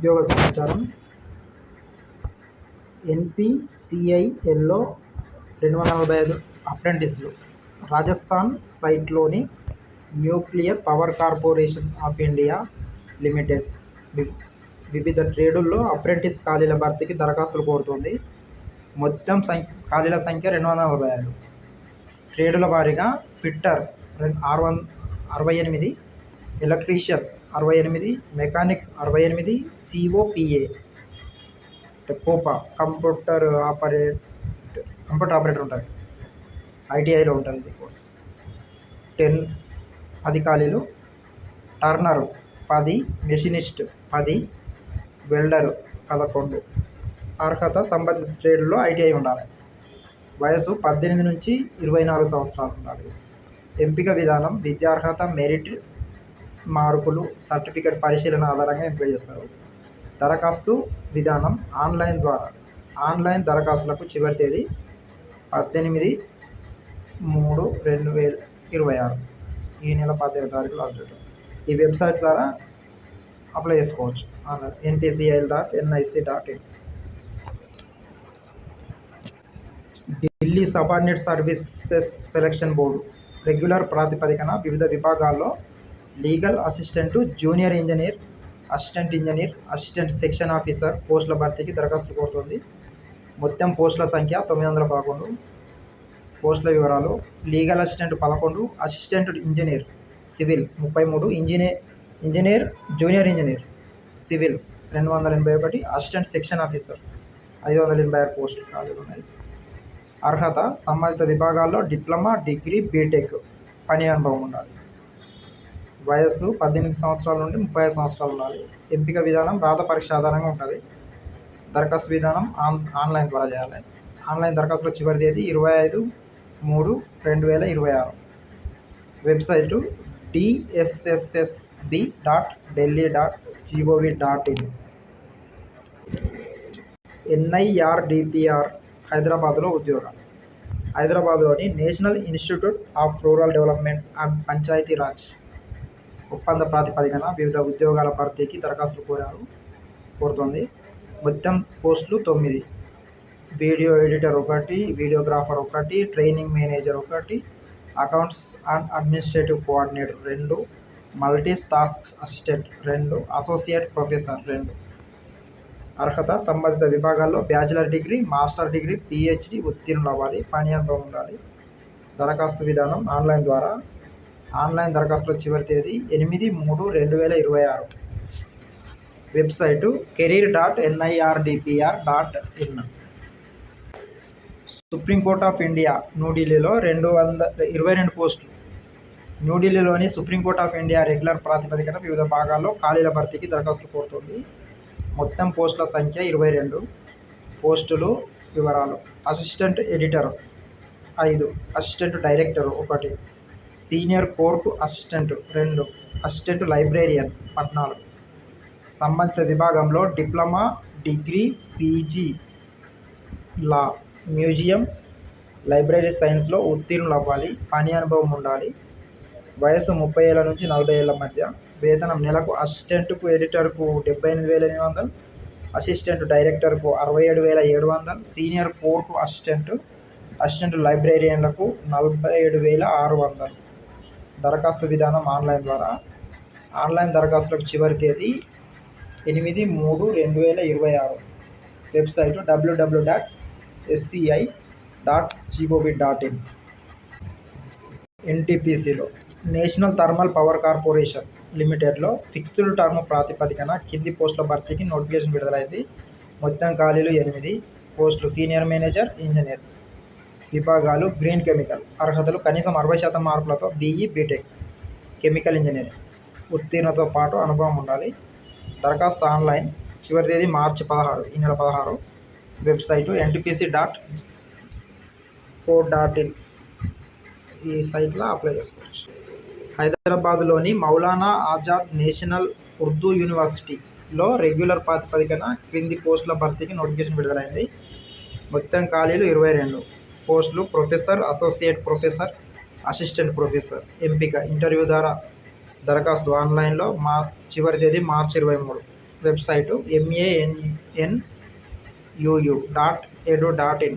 ఉద్యోగ సమాచారం. NPCILలో 245 అప్రెంటిస్లు. రాజస్థాన్ సైట్లోని nuclear power corporation of India limited వివిధ ట్రేడుల్లో అప్రెంటిస్ ఖాళీల భర్తీకి దరఖాస్తులు కోరుతోంది. మొత్తం ఖాళీల సంఖ్య 245. ట్రేడుల వారీగా fitter 68, electrician 68, mechanic 68, COPA Copa computer operator ఉంటుంది, ITIలో ఉంటుంది ఇది కోర్స్. 10 ఖాళీలు. Turner 10, machinist 10, welder 11. అర్హత సంబంధిత ట్రేడ్లో ITI ఉండాలి. వయసు 18 నుంచి 24 సంవత్సరాలు ఉండాలి. ఎంపిక విధానం విద్యార్హత, మెరిట్ మార్కులు, సర్టిఫికేట్ పరిశీలన ఆధారంగా ఎంపిక చేస్తారు. దరఖాస్తు విధానం ఆన్లైన్ ద్వారా. ఆన్లైన్ దరఖాస్తులకు చివరి తేదీ 18/3/2026, ఈ నెల 18వ తారీఖు లాస్ట్ డేట్. ఈ వెబ్సైట్ ద్వారా అప్లై చేసుకోవచ్చు. NPCIL.nic.in. Delhi subordinate services selection board regular ప్రాతిపదికన వివిధ విభాగాల్లో legal assistant, junior engineer, assistant engineer, assistant section officer పోస్టుల భర్తీకి దరఖాస్తులు కోరుతోంది. మొత్తం పోస్టుల సంఖ్య 911. పోస్టుల వివరాలు: legal assistant 11, assistant engineer civil 33, engineer junior engineer civil 281, assistant section officer 586 పోస్టులు ఖాళీలు ఉన్నాయి. అర్హత సంబంధిత విభాగాల్లో డిప్లొమా, డిగ్రీ, బీటెక్ పని అనుభవం ఉండాలి. వయస్సు 18 సంవత్సరాల నుండి 35 సంవత్సరాలు ఉండాలి. ఎంపిక విధానం రాత పరీక్ష ఆధారంగా ఉంటుంది. దరఖాస్తు విధానం ఆన్లైన్ ద్వారా చేయాలి. ఆన్లైన్ దరఖాస్తుల చివరి తేదీ 25/3/2026. Website dssSB.delhi.gov.in. NIRDPR హైదరాబాద్లో ఉద్యోగాలు. హైదరాబాద్లోని national institute of rural development and Panchayati Raj ఒప్పంద ప్రాతిపదికన వివిధ ఉద్యోగాల భర్తీకి దరఖాస్తులు కోరుతోంది. మొత్తం పోస్టులు 9. Video editor 1, videographer 1, training manager 1, accounts and administrative coordinator 2, multi task assistant 2, associate professor 2. అర్హత సంబంధిత విభాగాల్లో bachelor degree, master degree, PhD ఉత్తీర్ణులు అవ్వాలి. పని అనుభవం ఉండాలి. దరఖాస్తు విధానం ఆన్లైన్ ద్వారా. ఆన్లైన్ దరఖాస్తుల చివరి తేదీ 8/3/2026. Website career.nirdpr.in. Supreme Court of India న్యూఢిల్లీలో 222 పోస్టులు. న్యూఢిల్లీలోని సుప్రీంకోర్ట్ ఆఫ్ ఇండియా రెగ్యులర్ ప్రాతిపదికన వివిధ భాగాల్లో ఖాళీల భర్తీకి దరఖాస్తులు కోరుతోంది. మొత్తం పోస్టుల సంఖ్య 22. పోస్టులు వివరాలు: assistant editor 5, assistant director 1, senior court assistant 2, assistant librarian 14. సంబంధిత విభాగంలో డిప్లొమా, డిగ్రీ, PG లా, మ్యూజియం, లైబ్రరీ సైన్స్లో ఉత్తీర్ణులు అవ్వాలి. పని అనుభవం ఉండాలి. వయసు 30 ఏళ్ల నుంచి 40 ఏళ్ల మధ్య. వేతనం నెలకు అసిస్టెంట్కు ఎడిటర్కు 78,800, అసిస్టెంట్ డైరెక్టర్కు 67,700, సీనియర్ కోర్టు అసిస్టెంట్ లైబ్రేరియన్లకు 47,600. దరఖాస్తు విధానం ఆన్లైన్ ద్వారా. ఆన్లైన్ దరఖాస్తులకు చివరి తేదీ 8/3/2026. Website www.sci.gov.in. NTPCలో నేషనల్ థర్మల్ పవర్ కార్పొరేషన్ లిమిటెడ్లో ఫిక్స్డ్ టర్మ్ ప్రాతిపదికన కింది పోస్టుల భర్తీకి నోటిఫికేషన్ విడుదలైంది. మొత్తం ఖాళీలు 8 పోస్టులు. Senior manager, engineer. విభాగాలు గ్రీన్ కెమికల్. అర్హతలు కనీసం 60% మార్కులతో BE, బీటెక్ కెమికల్ ఇంజనీరింగ్ ఉత్తీర్ణతో పాటు అనుభవం ఉండాలి. దరఖాస్తు ఆన్లైన్. చివరి తేదీ మార్చి 16, ఈ నెల 16. Website ntpc.co.in. ఈ సైట్లో అప్లై చేసుకోవచ్చు. హైదరాబాద్లోని మౌలానా ఆజాద్ నేషనల్ ఉర్దూ యూనివర్సిటీలో రెగ్యులర్ ప్రాతిపదికన క్రింది పోస్టుల భర్తీకి నోటిఫికేషన్ విడుదలైంది. మొత్తం ఖాళీలు 22 పోస్టులు. Professor, associate professor, assistant professor. ఎంపిక ఇంటర్వ్యూ ద్వారా. దరఖాస్తు ఆన్లైన్లో. చివరి తేదీ మార్చి 23. Website MANNUU.edu.in.